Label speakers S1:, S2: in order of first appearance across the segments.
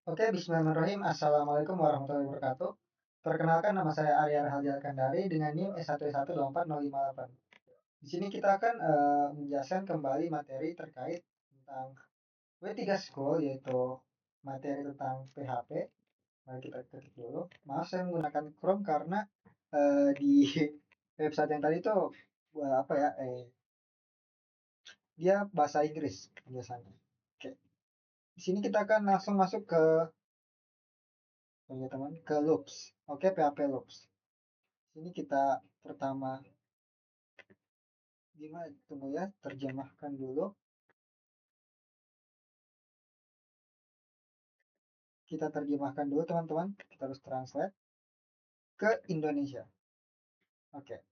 S1: Oke, bismillahirrahmanirrahim. Assalamualaikum warahmatullahi wabarakatuh. Perkenalkan, nama saya Arya Rahadial Kandari dengan NIM S1124058. Di sini kita akan menjelaskan kembali materi terkait tentang W3 School, yaitu materi tentang PHP. Mari kita ketik dulu. Maaf, saya menggunakan Chrome karena di website yang tadi itu apa ya? Dia bahasa Inggris biasanya. Oke. Di sini kita akan langsung masuk ke teman-teman ke loops. Oke, PHP loops. Sini kita pertama gimana tunggu ya, terjemahkan dulu. Kita terjemahkan dulu teman-teman. Kita harus translate ke Indonesia. Oke.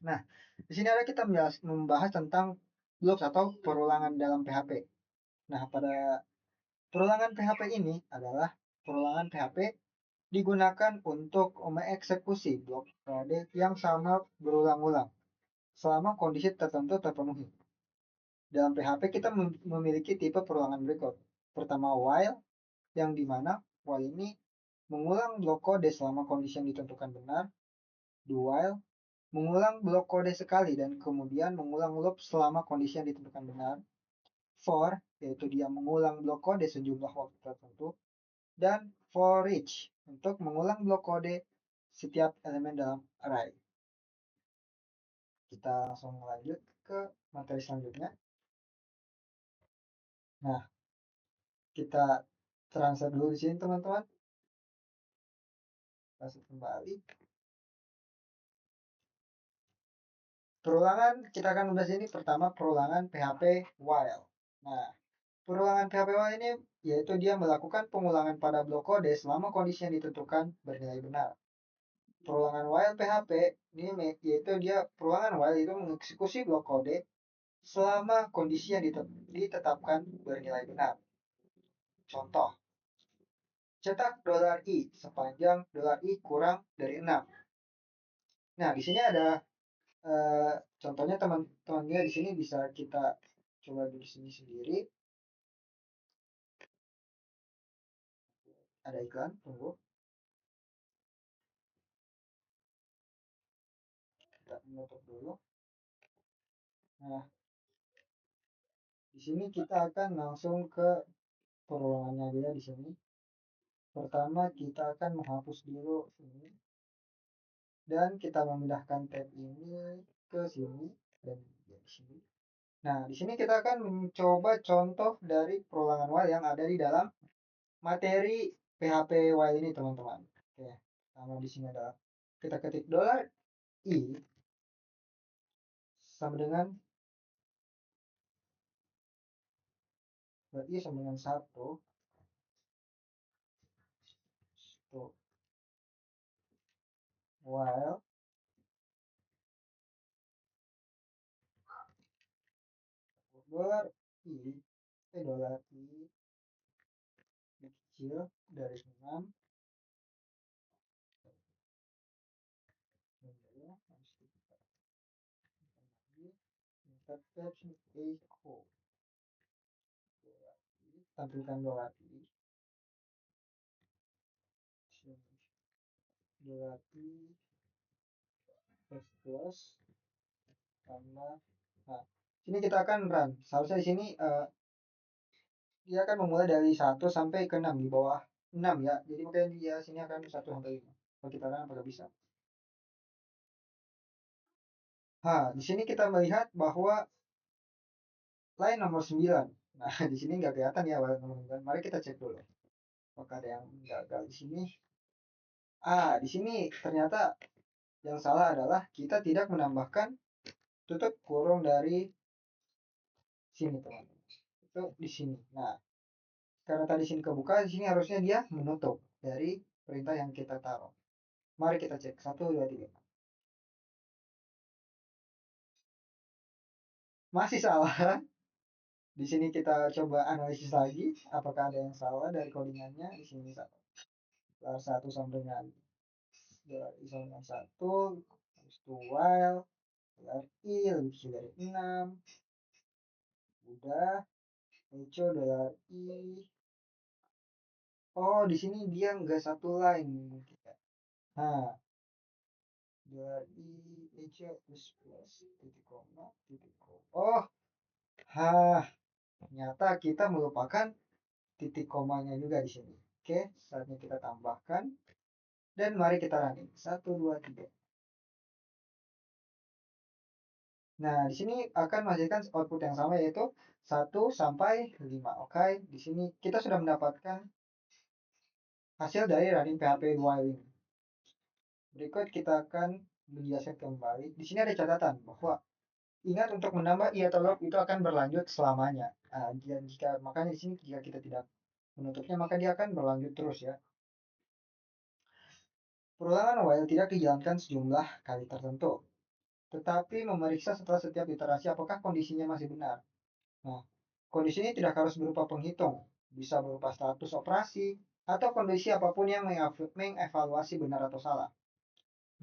S1: Nah, di sini ada kita membahas tentang loops atau perulangan dalam PHP. Nah, pada perulangan PHP ini adalah perulangan PHP digunakan untuk mengeksekusi blok kode yang sama berulang-ulang selama kondisi tertentu terpenuhi. Dalam PHP kita memiliki tipe perulangan berikut. Pertama, while, yang dimana while ini mengulang blok kode selama kondisi yang ditentukan benar. Do while mengulang blok kode sekali dan kemudian mengulang loop selama kondisi yang ditentukan benar. For, yaitu dia mengulang blok kode sejumlah waktu tertentu. Dan for each, untuk mengulang blok kode setiap elemen dalam array. Kita langsung lanjut ke materi selanjutnya. Nah, kita translate dulu di sini teman-teman. Masuk kembali. Perulangan kita akan membahas ini pertama perulangan PHP while. Nah, perulangan PHP while ini yaitu dia melakukan pengulangan pada blok kode selama kondisi yang ditentukan bernilai benar. Perulangan while PHP ini yaitu dia perulangan while itu mengeksekusi blok kode selama kondisi yang ditetapkan bernilai benar. Contoh, cetak $i sepanjang $i kurang dari 6. Nah, di sini ada contohnya teman-temannya di sini bisa kita coba di sini sendiri. Ada iklan, tunggu. Kita menutup dulu. Nah, di sini kita akan langsung ke perulangannya dia di sini. Pertama kita akan menghapus dulu ini dan kita memindahkan tab ini ke sini dan di sini. Nah, di sini kita akan mencoba contoh dari perulangan while yang ada di dalam materi PHP while ini, teman-teman. Oke, sama di sini adalah kita ketik $i sama dengan $i sama dengan 1 tuh, while $i kecil dari 6 tampilkan $i plus tambah. Nah, sini kita akan run. Seharusnya di sini dia akan memulai dari 1 sampai ke 6 di bawah 6 ya. Jadi makanya dia sini akan 1 sampai 5. Kalau kita run apakah bisa? Nah, di sini kita melihat bahwa line nomor 9. Nah, di sini nggak kelihatan ya line nomor 9. Mari kita cek dulu. Apakah ada yang gagal di sini? Di sini ternyata yang salah adalah kita tidak menambahkan tutup kurung dari sini, teman-teman. Itu di sini. Nah, karena tadi sini kebuka, di sini harusnya dia menutup dari perintah yang kita taruh. Mari kita cek. 1, 2, 3. Masih salah. Di sini kita coba analisis lagi. Apakah ada yang salah dari codingannya? Di sini salah. 1 sampai dengan 1. Habis itu while. I lebih kecil dari 6. Udah. Echo I Oh, di sini dia nggak satu line mungkin ya. Nah, dari EC plus plus titik koma titik koma. Oh, ternyata kita melupakan titik komanya juga di sini. Oke, saatnya kita tambahkan dan mari kita running. 1, 2, 3. Nah, di sini akan menghasilkan output yang sama yaitu 1 sampai 5. Oke, di sini kita sudah mendapatkan hasil dari running PHP while ini. Berikut kita akan menjelaskan kembali. Di sini ada catatan bahwa ingat untuk menambah i atau log itu akan berlanjut selamanya. Nah, dan jika makanya di sini jika kita tidak menutupnya maka dia akan berlanjut terus ya. Perulangan while tidak dijalankan sejumlah kali tertentu, tetapi memeriksa setelah setiap iterasi apakah kondisinya masih benar. Nah, kondisi ini tidak harus berupa penghitung, bisa berupa status operasi atau kondisi apapun yang mengevaluasi benar atau salah.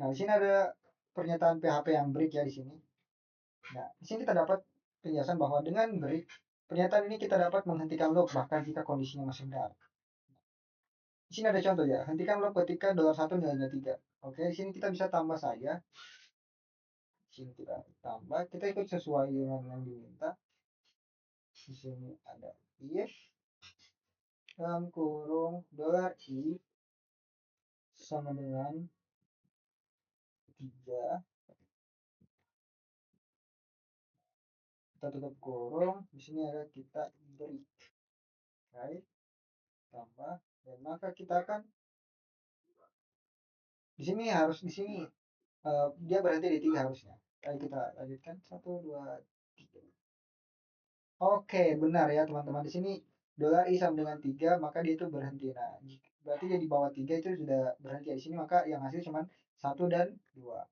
S1: Nah, di sini ada pernyataan PHP yang break ya di sini. Nah, di sini kita dapat penjelasan bahwa dengan break, pernyataan ini kita dapat menghentikan loop bahkan jika kondisinya masih benar. Di sini ada contoh ya, hentikan loop ketika $1 nilainya 3. Oke, di sini kita bisa tambah saja. Di sini kita tambah, kita ikut sesuai dengan yang diminta. Di sini ada if dalam kurung $i sama dengan 3. Kita tutup kurung. Di sini ada kita break. Oke, tambah dan maka kita akan di sini harus di sini dia berhenti di 3 harusnya. Ayo kita lanjutkan 1, 2, 3. Oke, benar ya teman-teman. Di sini $i sama dengan 3 maka dia itu berhenti. Nah, berarti dia di bawah 3 itu sudah berhenti di sini maka yang hasil cuma 1 dan 2.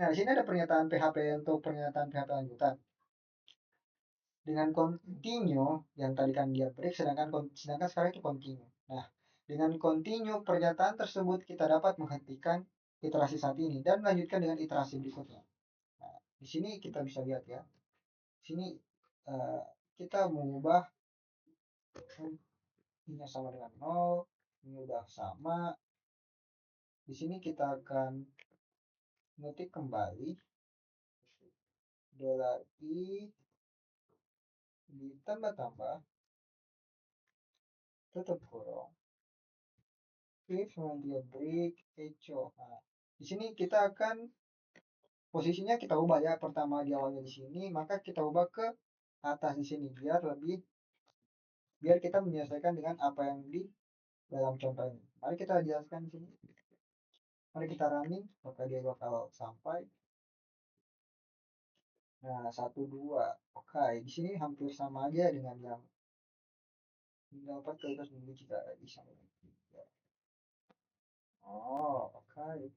S1: Nah, di sini ada pernyataan PHP untuk pernyataan PHP lanjutan. Dengan continue yang tadi kan dia break sedangkan sekarang itu continue. Nah, dengan continue pernyataan tersebut kita dapat menghentikan iterasi saat ini dan melanjutkan dengan iterasi berikutnya. Nah, di sini kita bisa lihat ya. Di sini kita mengubah ini sama dengan 0, ini udah sama. Di sini kita akan ngetik kembali $i ditambah-tambah tutup kurung if dia break echo. Nah, di sini kita akan posisinya kita ubah ya. Pertama di awalnya di sini, maka kita ubah ke atas di sini biar kita menyelesaikan dengan apa yang di dalam contoh ini. Mari kita jelaskan di sini. Mari kita running, maka dia bakal sampai. Nah, 1, 2. Oke, di sini hampir sama aja dengan yang dapat kualitas minggu jika bisa. Oh, oke.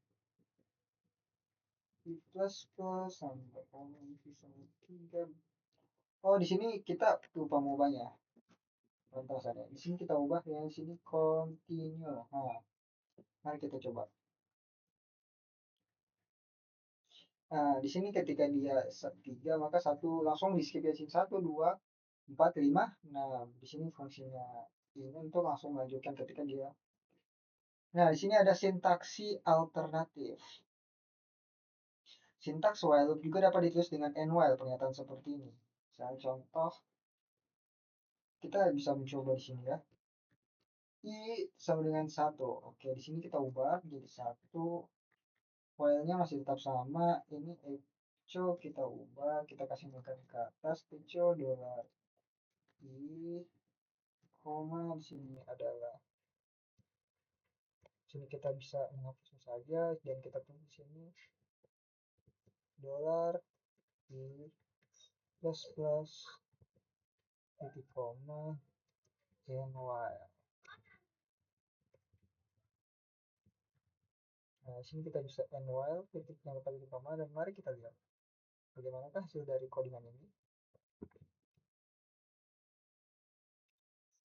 S1: Plus plus sampai sama 3. Oh, di sini kita lupa mengubahnya. Contoh saja. Di sini kita ubah ya, di sini continue. Nah, mari kita coba. Nah, di sini ketika dia 3 maka satu langsung di skip ya sini 1, 2, 4, 5. Nah, di sini fungsinya ini untuk langsung melanjutkan ketika dia. Nah, di sini ada sintaksi alternatif. Sintaks while loop juga dapat ditulis dengan end while pernyataan seperti ini. Misalnya contoh kita bisa mencoba di sini ya. I sama dengan 1. Oke, di sini kita ubah menjadi 1. While-nya masih tetap sama. Ini echo kita ubah, kita kasih marker ke atas. Echo $i, koma di sini adalah. Di sini kita bisa menghapusnya saja dan kita tulis di sini $i plus plus titik koma and while. Nah, sini kita bisa end while titik yang lepas titik koma dan mari kita lihat bagaimanakah hasil dari codingan ini.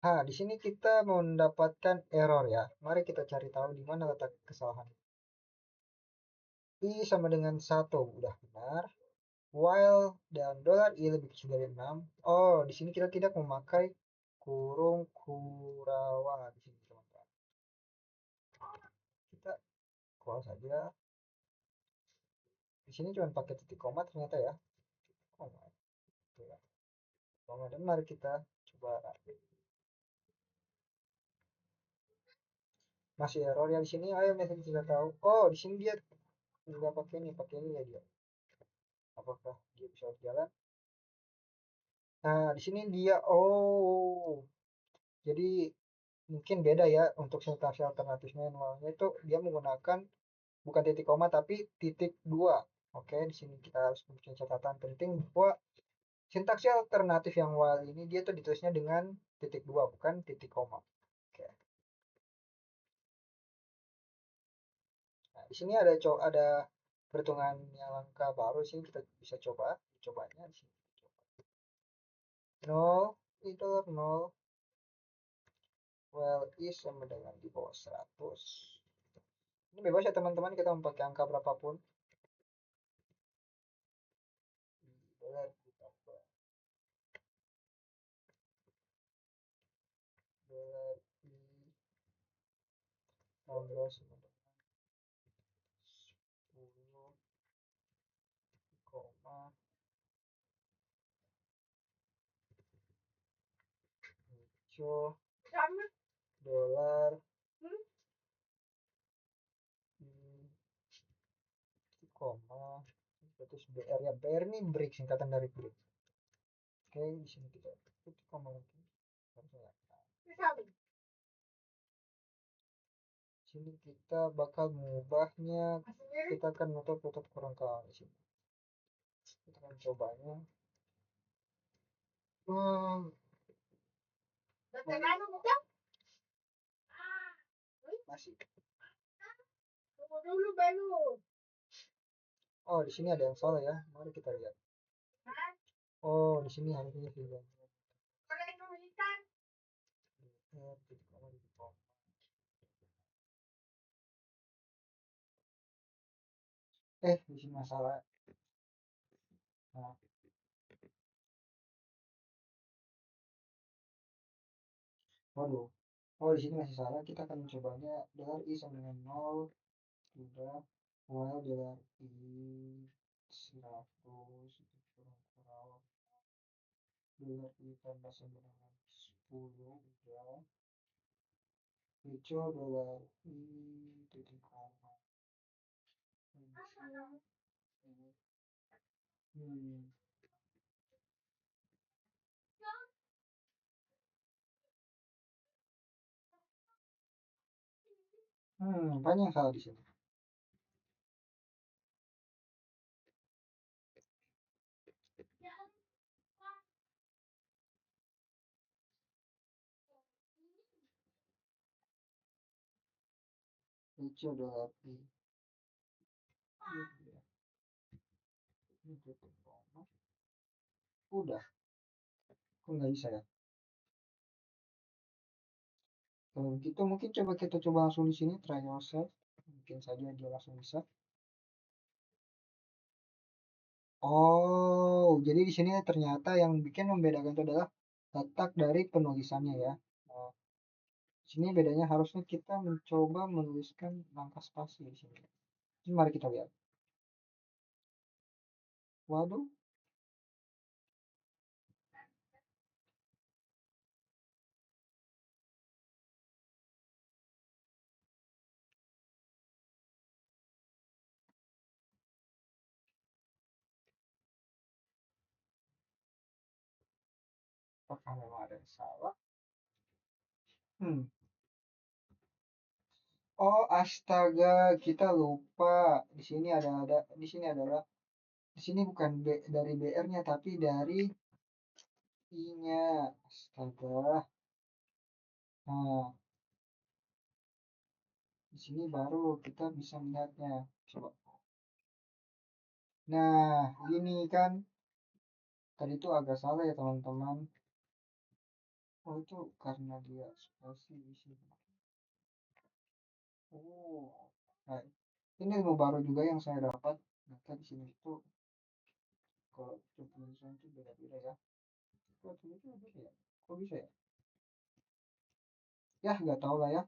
S1: Nah, di sini kita mendapatkan error ya. Mari kita cari tahu di mana letak kesalahan. I sama dengan 1 udah benar. While dan $i lebih kecil dari 6. Oh, di sini kita tidak memakai kurung Kurawa di sini teman-teman. Kita close saja. Di sini cuma pakai titik koma ternyata ya. Titik koma. Gitu ya. Koma dan mari kita coba masih error ya di sini. Ayo message tidak tahu. Oh, di sini dia nggak pakai ini ya dia. Apakah dia bisa jalan? Nah, di sini dia jadi mungkin beda ya untuk sintaksi alternatif manualnya itu dia menggunakan bukan titik koma tapi titik dua. Oke, di sini kita harus mempunyai catatan penting bahwa sintaksi alternatif yang while ini dia tuh ditulisnya dengan titik dua bukan titik koma. Oke. Nah, di sini ada perhitungan yang langkah baru sih kita bisa cobanya di sini. 0 itu 0 well is sama dengan di bawah 100. Ini bebas ya teman-teman kita memakai angka berapapun. Dolar ditambah dolar i 16 sama dengan 10 koma hijau dolar koma itu BR ya BR ini break singkatan dari break. Oke di sini kita titik koma mungkin harusnya. Sini kita bakal mengubahnya kita akan menutup kurang kawan di sini kita akan cobanya masih oh di sini ada yang salah ya mari kita lihat oh di sini harusnya juga di sini masalah nah waduh oh di sini masih salah kita akan mencobanya dolar i sama dengan 0 sudah while dolar i 100 itu kurang kurang dolar i tambah sama dengan 10 udah hijau dolar i titik koma hmm. banyak hal di sini hijau dolar i titik koma udah kok nggak bisa ya kalau gitu mungkin kita coba langsung di sini try yourself mungkin saja dia langsung bisa oh jadi di sini ternyata yang bikin membedakan itu adalah letak dari penulisannya ya nah, di sini bedanya harusnya kita mencoba menuliskan langkah spasi di sini jadi mari kita lihat waduh apakah memang ada yang salah hmm. Oh astaga kita lupa di sini adalah di sini bukan dari BR-nya tapi dari I-nya astaga nah di sini baru kita bisa melihatnya coba nah ini kan tadi itu agak salah ya teman-teman oh itu karena dia spasi di sini oh nah, ini ilmu baru juga yang saya dapat ternyata di sini itu kalau penulisan itu beda-beda ya kok itu beda ya kok bisa ya Ya, nggak tahu lah ya.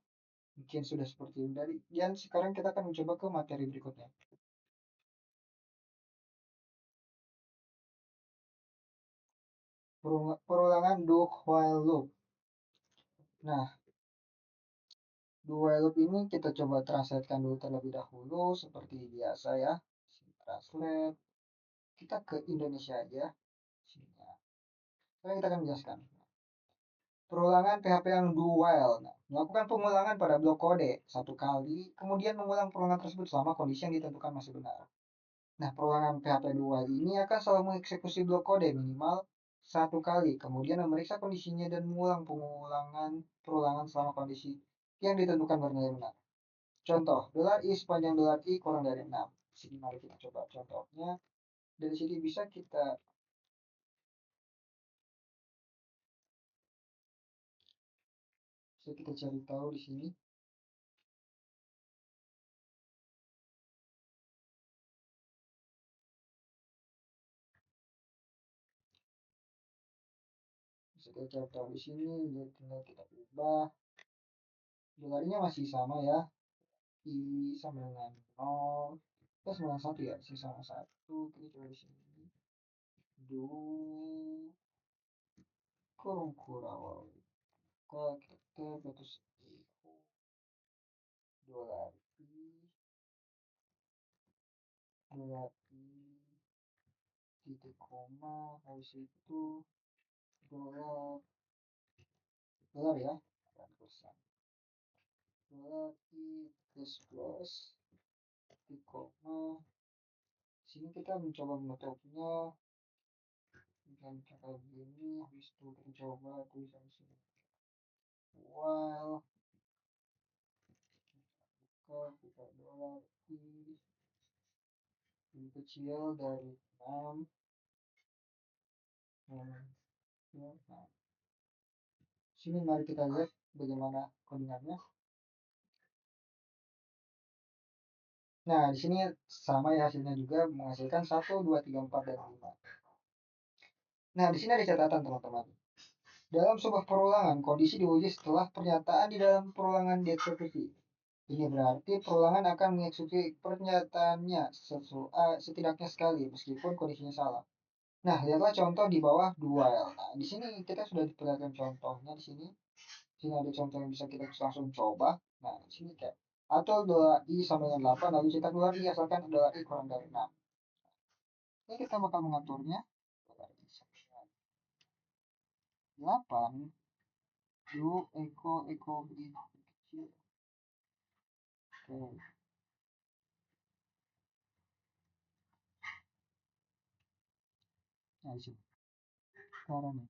S1: Mungkin sudah seperti itu dari. Dan sekarang kita akan mencoba ke materi berikutnya. Perulangan do while loop. Nah, do while loop ini kita coba translatekan dulu terlebih dahulu seperti biasa ya. Translate. Kita ke Indonesia aja. Sekarang kita akan menjelaskan. Perulangan PHP yang do while. Nah, melakukan pengulangan pada blok kode satu kali, kemudian mengulang perulangan tersebut selama kondisi yang ditentukan masih benar. Nah, perulangan PHP do while ini akan selalu mengeksekusi blok kode minimal satu kali, kemudian memeriksa kondisinya dan mengulang perulangan selama kondisi yang ditentukan bernilai benar. Contoh, $i sepanjang $i kurang dari 6. Sini mari kita coba contohnya. Dari sini bisa kita cari tahu di sini. Bisa kita cari tahu di sini, jadi tinggal kita ubah. $nya masih sama ya, I sama dengan 0, kita sama dengan 1 ya, I sama 1, kita coba di sini. Do kurung kurawal. Kalau kita batas $, titik koma, habis itu dolar, ya, persen. I plus titik koma. Sini kita mencoba menutupnya dengan cara begini, habis itu kita coba tulisan sini. While kita lebih kecil dari 6. Nah, sini mari kita lihat bagaimana codingannya. Nah, di sini sama ya hasilnya juga menghasilkan 1, 2, 3, 4, dan 5. Nah, di sini ada catatan teman-teman. Dalam sebuah perulangan, kondisi diuji setelah pernyataan di dalam perulangan dieksekusi. Ini berarti perulangan akan mengeksekusi pernyataannya setidaknya sekali, meskipun kondisinya salah. Nah, lihatlah contoh di bawah dual. Nah, di sini kita sudah diperlihatkan contohnya di sini. Sini ada contoh yang bisa kita langsung coba. Nah, di sini kayak atau $i sama dengan 8, lalu cetak $i asalkan $i kurang dari 6. Ini kita bakal mengaturnya. $i sama dengan 8, do eko i kecil. Oke. Nah, di sini. Sekarang nih.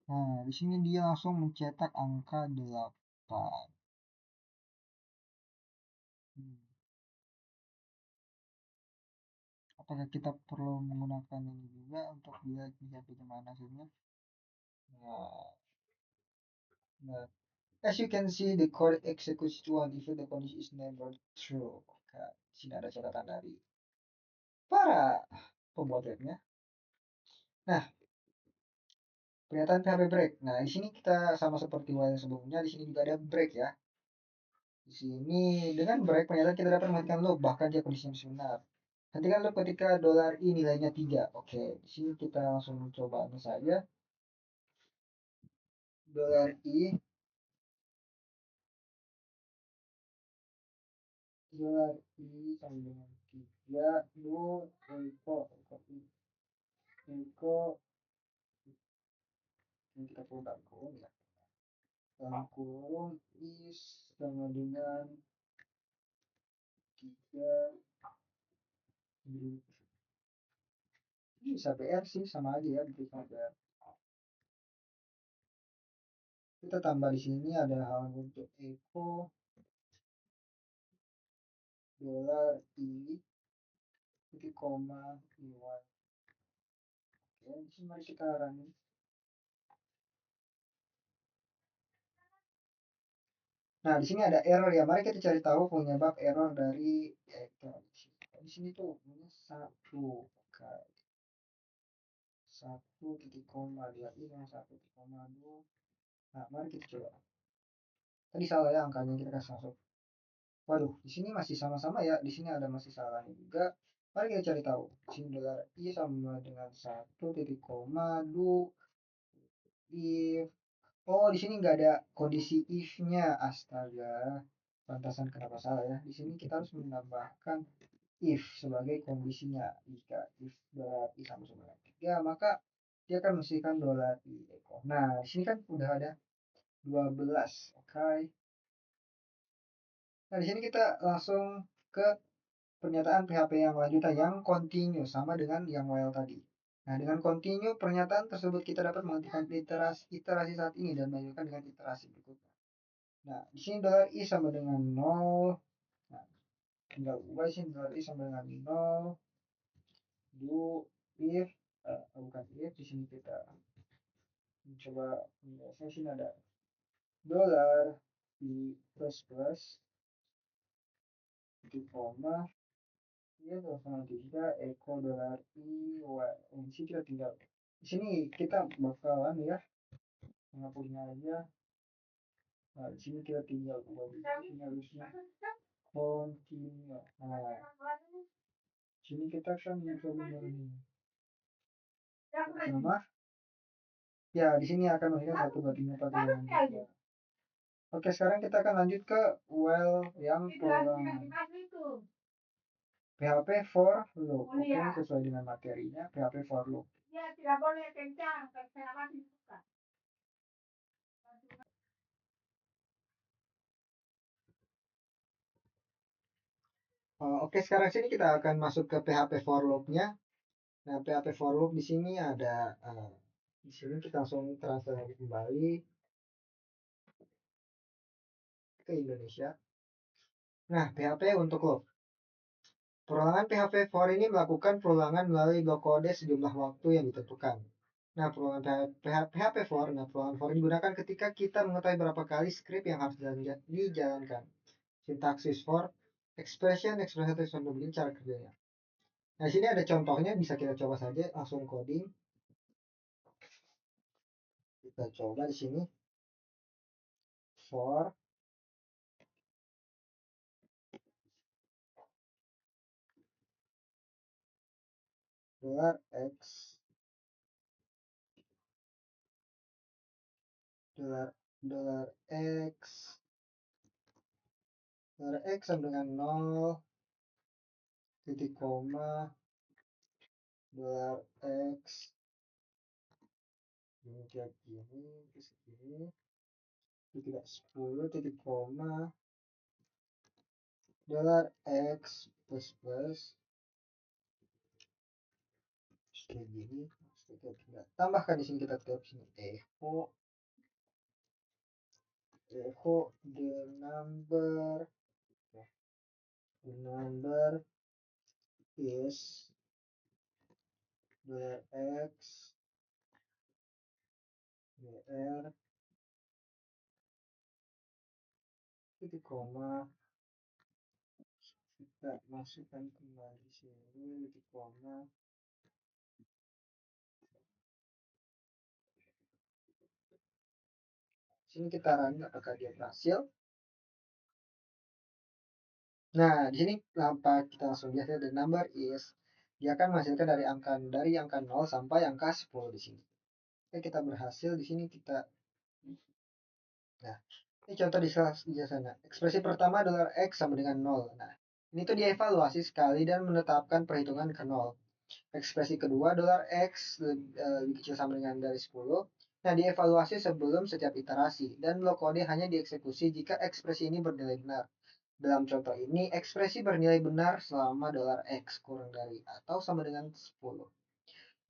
S1: Nah, di sini dia langsung mencetak angka 8. Apakah kita perlu menggunakan ini juga untuk lihat bagaimana hasilnya? Nah, as you can see, the code executes one if the condition is never true. Oke, sini ada catatan dari para pembuat webnya. Nah, pernyataan PHP break. Nah, di sini kita sama seperti while sebelumnya, di sini juga ada break ya. Di sini dengan break pernyataan kita dapat mematikan loop bahkan jika kondisinya masih benar. Hentikan loop ketika $i nilainya 3. Oke, di sini kita langsung mencoba saja. $i sama dengan 3, do eko ini kita perlu dalam kurung ya, dalam kurung is sama dengan 3. Ini bisa BR sih, sama aja ya, bikin sama BR. Kita tambah di sini ada hal untuk eko $i titik koma y. Oke, di sini mari kita running. Nah, di sini ada error ya. Mari kita cari tahu penyebab error dari di sini tuh satu. 1 titik koma 2i dengan 1 titik koma 2. Nah, mari kita coba. Tadi salah ya angkanya, kita kasih masuk. Waduh, di sini masih sama-sama ya. Di sini ada masih salahnya juga. Mari kita cari tahu. Di sini dolar i sama dengan 1 titik koma 2 if. Oh, di sini nggak ada kondisi if-nya. Astaga. Pantasan kenapa salah ya. Di sini kita harus menambahkan if sebagai kondisinya. Jika if dolar i sama dengan 3, maka dia akan menghasilkan dolar i equal. Nah, di sini kan udah ada 12. Oke. Nah, di sini kita langsung ke pernyataan PHP yang lanjutan yang continue sama dengan yang while tadi. Nah, dengan continue pernyataan tersebut kita dapat menghentikan iterasi saat ini dan melanjutkan dengan iterasi berikutnya. Nah, di sini dolar i sama dengan 0. Nah, tinggal ubah sini dolar i sama dengan 0. Do if bukan if, di sini kita mencoba menjelaskan. Sini ada dolar i plus plus di koma ya sama 3 equal dolar i y. Di sini kita tinggal di sini kita bakalan ya menghapusnya aja. Nah, di sini kita tinggal ubah di sini harusnya continue. Nah, sini kita kan mencoba ini nama ya, di sini akan melihat 1 banding 4 dengan 3. Oke, sekarang kita akan lanjut ke while yang perulangan. PHP for loop. Oke, sesuai dengan materinya PHP for loop. Oke, sekarang sini kita akan masuk ke PHP for loop-nya. Nah, PHP for loop di sini ada di sini kita langsung transfer kembali ke Indonesia. Nah, PHP untuk loop. Perulangan PHP for ini melakukan perulangan melalui blok kode sejumlah waktu yang ditentukan. Nah, perulangan PHP for, perulangan for digunakan ketika kita mengetahui berapa kali script yang harus dijalankan. Sintaksis for, expression untuk begini cara kerjanya. Nah, sini ada contohnya, bisa kita coba saja langsung coding. Kita coba di sini for dolar x dolar x sama dengan 0 titik koma dolar x ini kayak gini terus ini tidak 10 titik koma dolar x plus plus kayak gini. Kita tambahkan di sini, kita tulis sini echo the number is dolar x dr titik koma, kita masukkan kembali sini titik koma. Sini kita running apakah dia berhasil. Nah, di sini tanpa kita langsung lihat the number is, dia akan menghasilkan dari angka 0 sampai angka 10 di sini. Oke, kita berhasil di sini kita. Nah, ini contoh di sana. Ekspresi pertama dolar x sama dengan 0. Nah, ini tuh dievaluasi sekali dan menetapkan perhitungan ke 0. Ekspresi kedua dolar x lebih kecil sama dengan dari 10. Nah, dievaluasi sebelum setiap iterasi dan blok kode hanya dieksekusi jika ekspresi ini bernilai benar. Dalam contoh ini, ekspresi bernilai benar selama dolar x kurang dari atau sama dengan 10.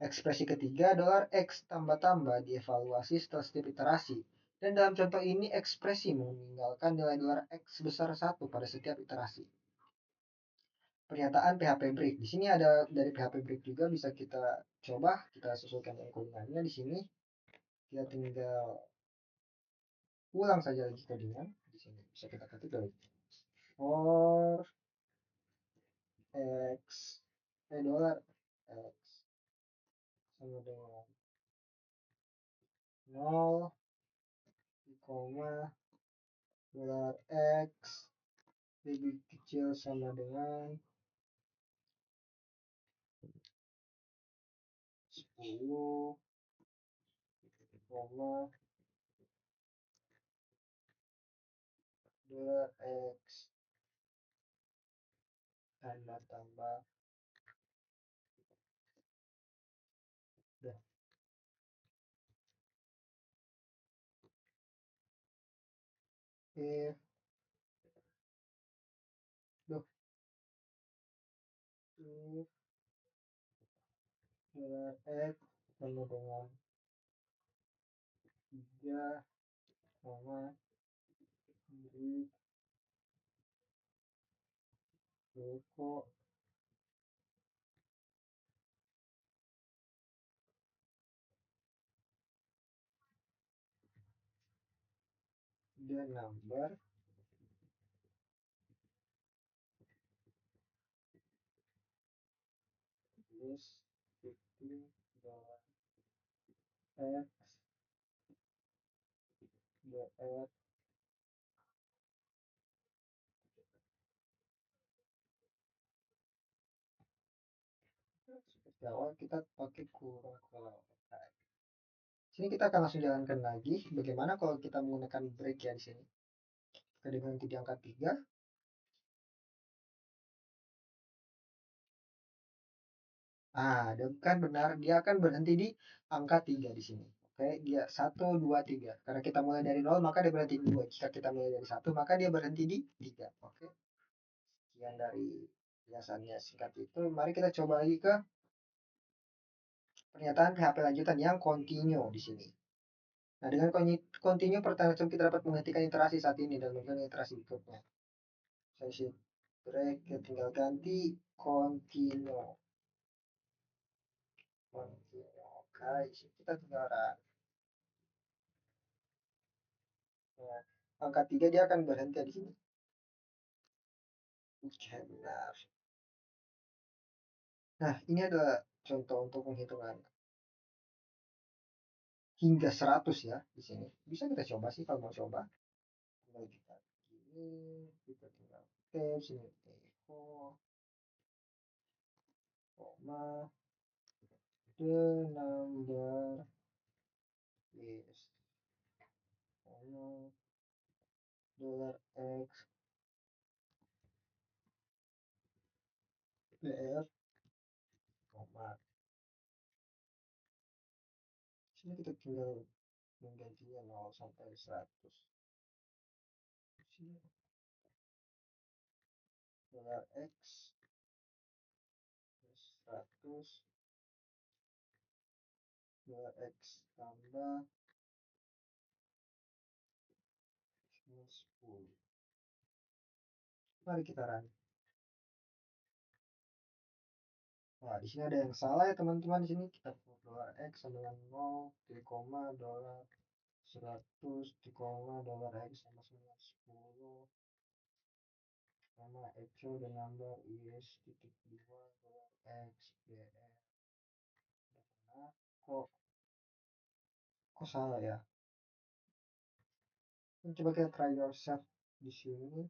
S1: Ekspresi ketiga dolar x tambah-tambah dievaluasi setelah setiap iterasi. Dan dalam contoh ini, ekspresi meninggalkan nilai dolar x sebesar 1 pada setiap iterasi. Pernyataan PHP break. Di sini ada dari PHP break juga, bisa kita coba, kita sesuaikan dengan codingannya di sini. Kita tinggal ulang saja lagi codingan. Di sini bisa kita ketik dari for x dolar x sama dengan 0, koma dolar X lebih kecil sama dengan 10, koma dolar X tanda tambah. Udah. If Duh, if dolar X sama dengan 3, koma beri toko the number is 15 dolar X the X. Seperti awal kita pakai kurung kalau sini kita akan langsung jalankan lagi. Bagaimana kalau kita menggunakan break ya di sini? Kita diganti di angka 3. Kan benar, dia akan berhenti di angka 3 di sini. Oke, dia 1, 2, 3. Karena kita mulai dari 0, maka dia berhenti di 2. Jika kita mulai dari 1, maka dia berhenti di 3. Oke. Sekian dari biasanya singkat itu. Mari kita coba lagi ke pernyataan PHP lanjutan yang continue di sini. Nah, dengan continue pertanyaan kita dapat menghentikan interaksi saat ini dan melakukan interaksi berikutnya. Saya break, tinggal ganti continue. Continue. Oke, kita tinggal run. Nah, angka 3 dia akan berhenti di sini. Oke, benar. Nah, ini adalah contoh untuk penghitungan hingga 100 ya di sini. Bisa kita coba sih kalau mau coba. Kalau kita gini, kita tinggal tab sini echo, koma, the number is dolar X BR, koma. Sini kita tinggal menggantinya 0 sampai 100. Sini dolar X 100, dolar X tambah 10. Mari kita run. Wah, di sini ada yang salah ya teman-teman. Di sini kita dolar X sama dengan 0, koma dolar 100, koma dolar X sama dengan 10, koma echo the number is titik 2 dolar X BR. Nah, kok salah ya? Coba kita try yourself di sini.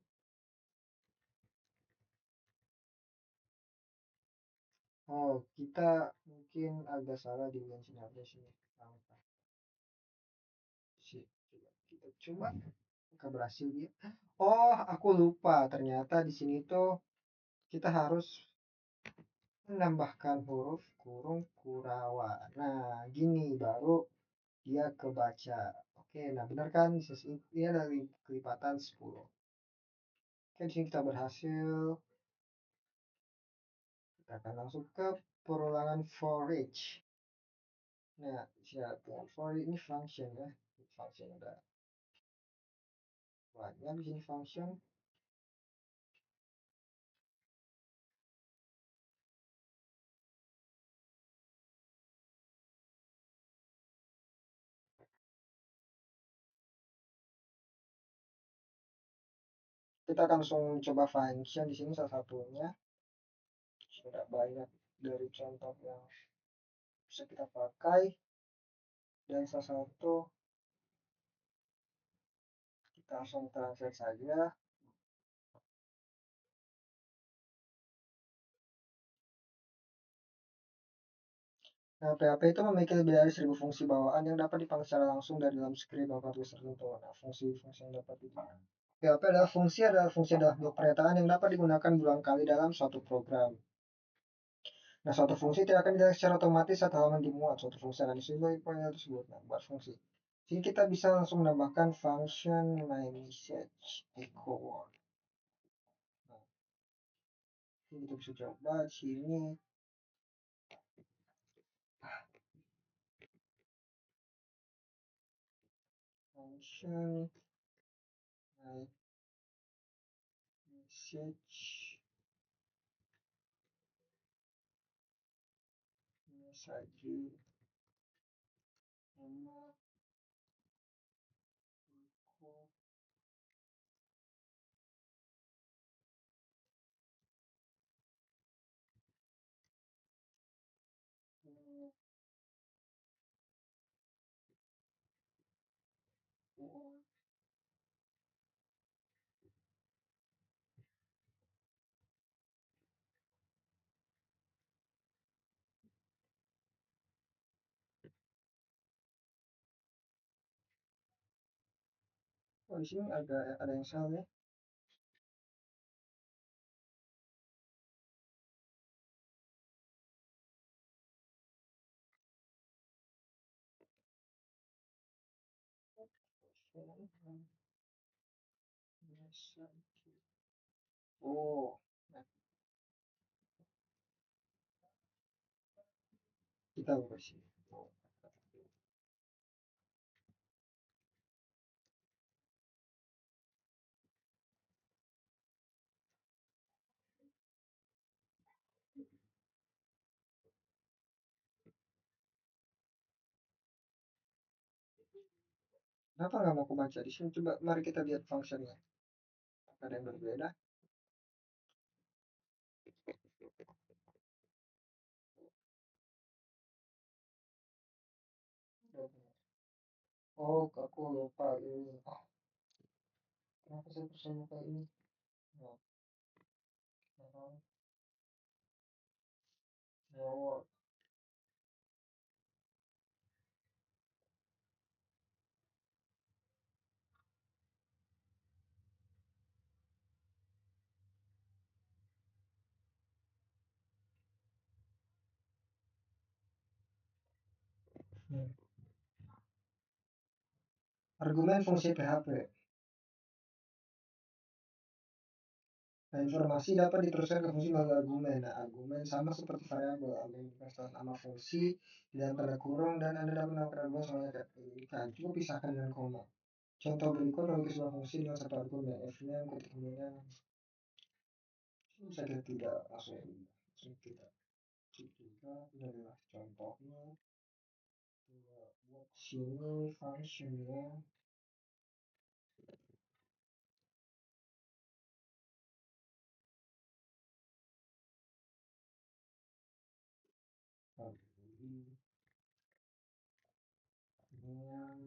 S1: Oh, kita mungkin agak salah di mentionnya sini. Angka. Coba kita coba. Nggak berhasil dia. Oh, aku lupa. Ternyata di sini tuh kita harus menambahkan huruf kurung Kurawa. Nah, gini baru dia kebaca. Oke, nah benar kan? Ini ada kelipatan 10. Oke, di sini kita berhasil. Kita akan langsung ke perulangan for each. Nah, siap. For ini function ya. Function udah banyak di sini function. Kita akan langsung coba function di sini salah satunya. Sudah banyak dari contoh yang bisa kita pakai, dan salah satu kita langsung translate saja. Nah, PHP itu memiliki lebih dari 1000 fungsi bawaan yang dapat dipanggil secara langsung dari dalam script atau tulis tertentu. Nah, fungsi-fungsi yang dapat dipanggil. PHP adalah blok pernyataan yang dapat digunakan berulang kali dalam suatu program. Nah, suatu fungsi tidak akan dideteksi secara otomatis saat halaman dimuat. Suatu fungsi akan disebut panggilan tersebut. Nah, buat fungsi. Jadi kita bisa langsung menambahkan function my message echo word. Nah, ini kita bisa coba di sini. Function my message message echo word. Oh, di sini ada yang salah ya. Oh, nah, kita buka sini. Kenapa nggak mau kebaca di sini? Coba mari kita lihat fungsinya. Ada yang berbeda. Oh, aku lupa ini. Ah, kenapa saya bisa lupa ini? Nah, nah, nah, hmm. Argumen fungsi PHP. Nah, informasi dapat diteruskan ke fungsi melalui argumen. Nah, argumen sama seperti variabel. Argumen setelah nama fungsi dan tanda kurung dan Anda dapat menambahkan argumen semuanya ini kan. Cukup pisahkan dengan koma. Contoh berikut memiliki sebuah fungsi dengan satu argumen. F-nya kemudian bisa kita tidak langsung kita juga ini adalah contohnya. Buat sini functionnya dengan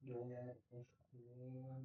S1: gaya dengan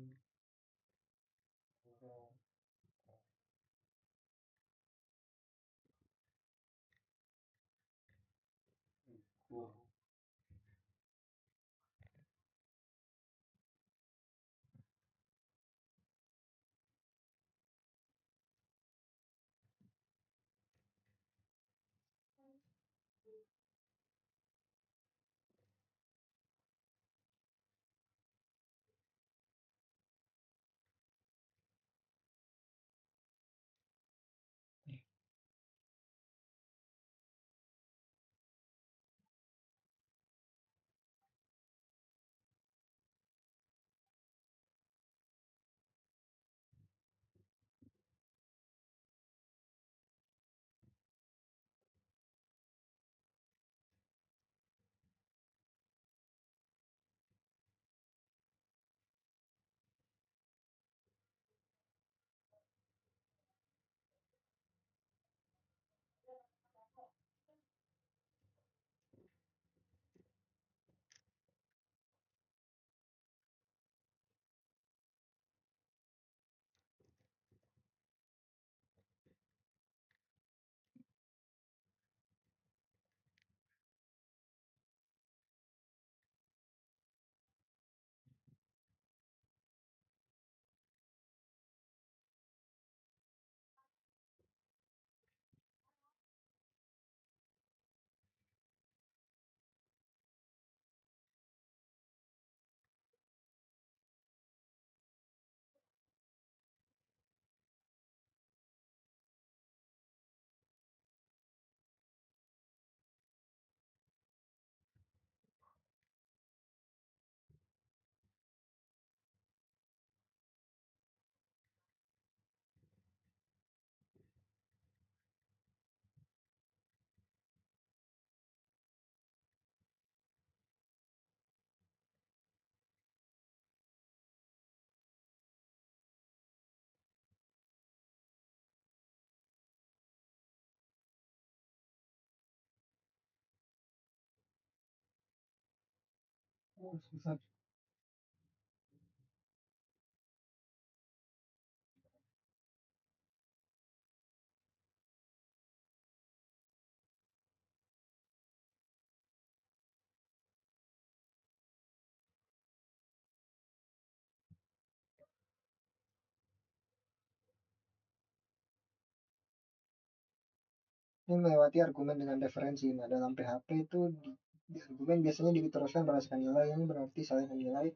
S1: Susah. Ini melewati argumen dengan referensi. Nah, dalam PHP itu di argumen biasanya diteruskan berdasarkan nilai yang berarti saling menilai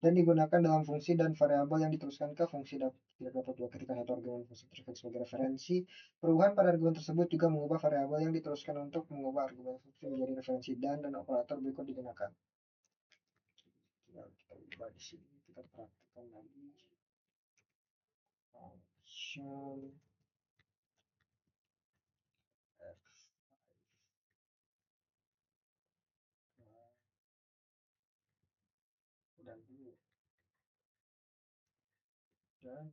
S1: dan digunakan dalam fungsi dan variabel yang diteruskan ke fungsi tidak dapat dua ketika satu argumen fungsi tersebut sebagai referensi. Perubahan pada argumen tersebut juga mengubah variabel yang diteruskan untuk mengubah argumen fungsi menjadi referensi dan operator berikut digunakan. Tinggal kita ubah di sini, kita praktekkan lagi. Function f dan dulu dan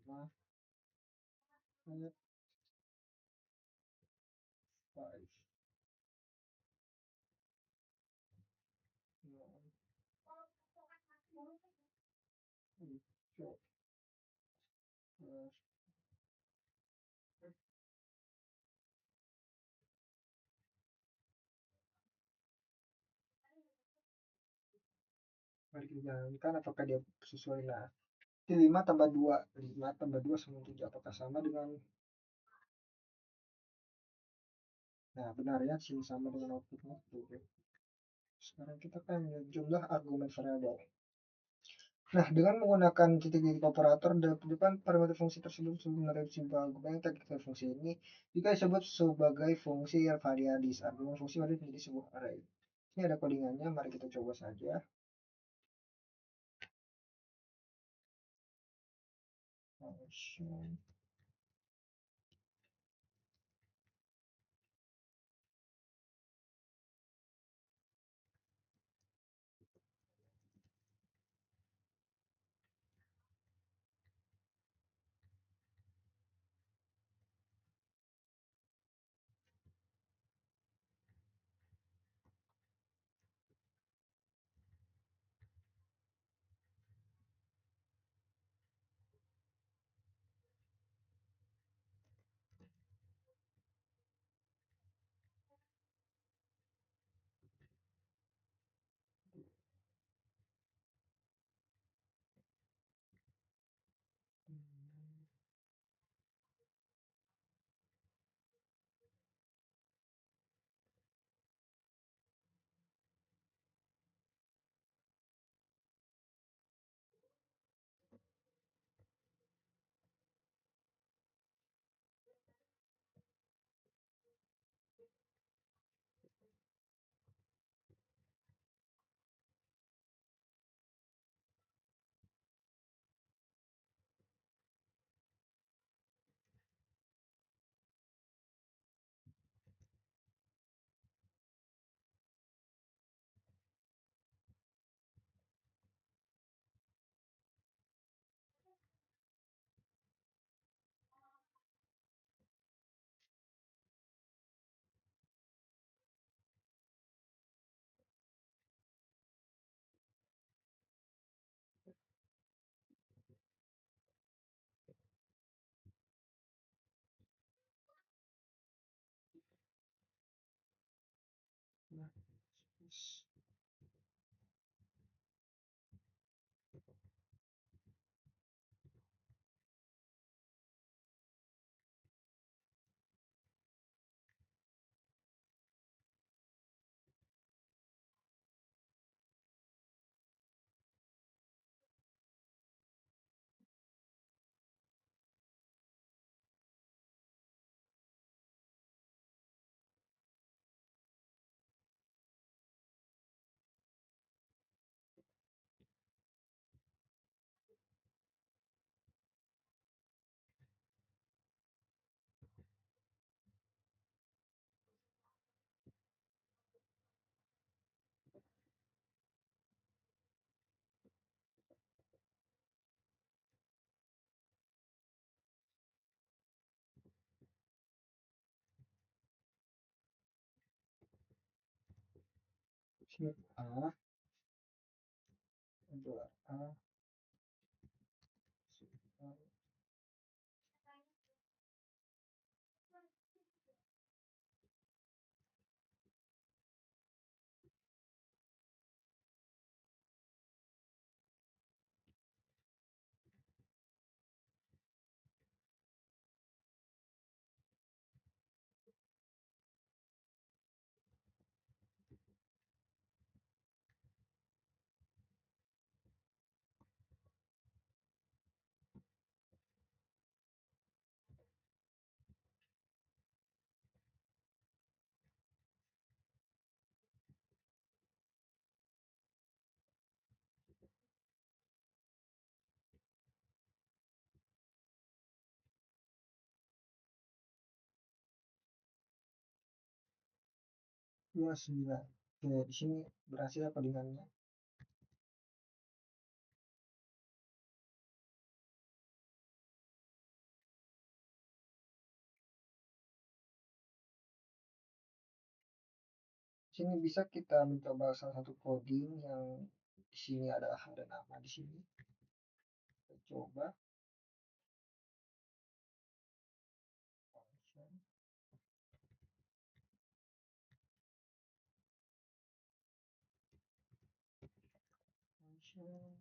S1: dua koma five hijau plus mari kita jalankan apakah dia sesuai. Nah, di 5 tambah 2 5 tambah 2 sama 7 apakah sama dengan, nah benar ya sini sama dengan outputnya 7. Sekarang kita kan jumlah argumen variabel. Nah, dengan menggunakan titik-titik operator di depan parameter fungsi tersebut sebenarnya simpel argumen kita fungsi ini juga disebut sebagai fungsi variabis. Argumen fungsi variabis menjadi sebuah array. Ini ada codingannya, mari kita coba saja. Function Shift A, dua A, Shift A. Dua sembilan. Oke, di sini berhasil apa dengannya? Sini bisa kita mencoba salah satu coding yang di sini ada nama di sini. Kita coba function function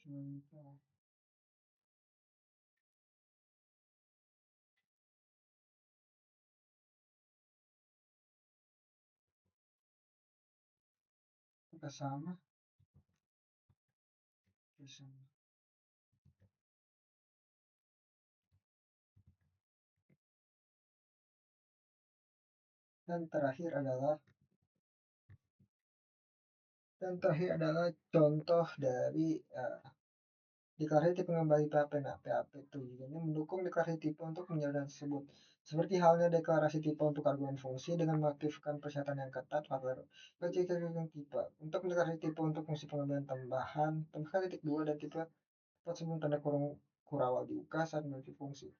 S1: contoh. Apakah sama? Sama. Dan terakhir adalah contoh dari deklarasi tipe kembali PHP. Nah, PHP itu juga mendukung deklarasi tipe untuk penjelasan tersebut. Seperti halnya deklarasi tipe untuk argumen fungsi dengan mengaktifkan persyaratan yang ketat, maka tipe untuk deklarasi tipe untuk fungsi pengambilan tambahan, tambahkan titik 2 dan tipe tepat sebelum tanda kurung kurawal dibuka saat memiliki fungsi.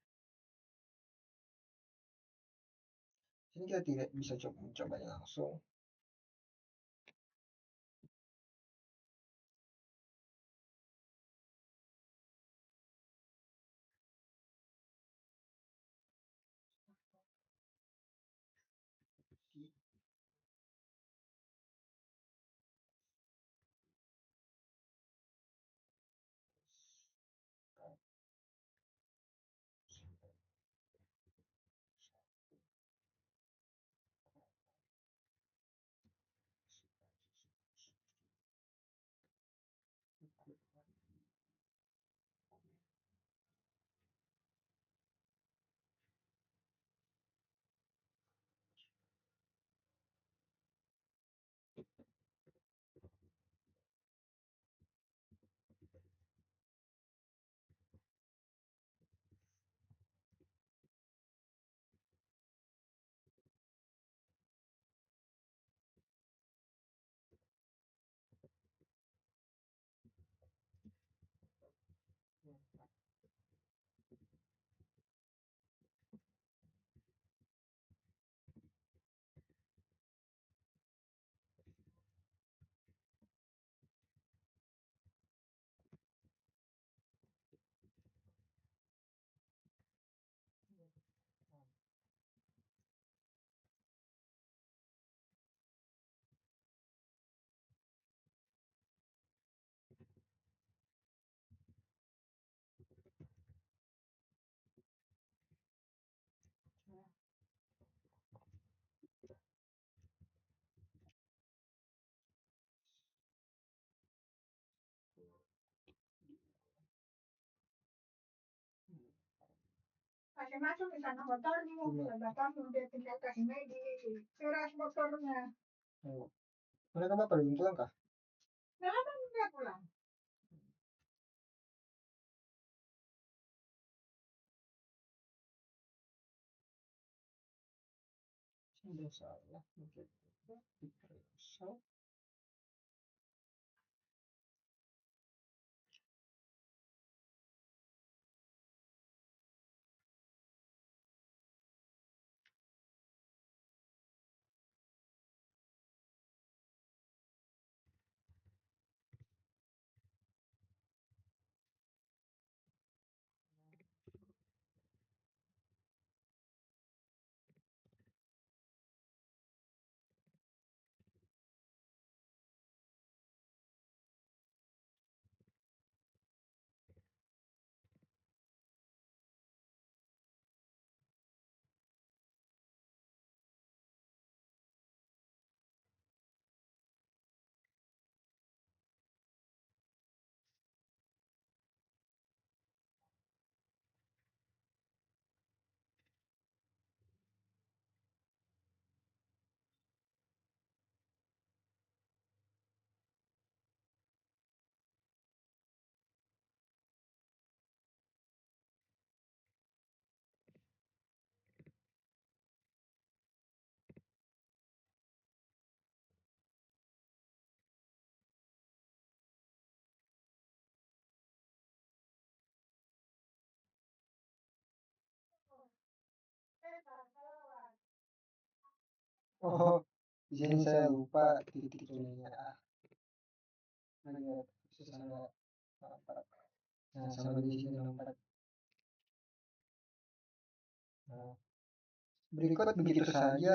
S1: Sini kita tidak bisa mencobanya langsung. Masih masuk di sana motornya, bapak udah tinggal ke sini di teras motornya. Oh. Mereka bapak belum pulang kah? Kenapa nggak pulang? Sudah salah, mungkin diperiksa. Oh, di sini saya lupa titik ininya. Lihat susah nomor 4. Nah, sama di sini nomor 4. Nah, Berikut begitu saja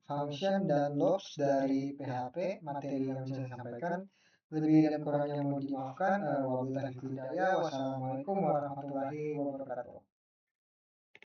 S1: function dan loops dari PHP, materi yang bisa saya sampaikan. Lebih dan kurangnya mohon dimaafkan. Wabillahi hidayah. Wassalamualaikum warahmatullahi wabarakatuh.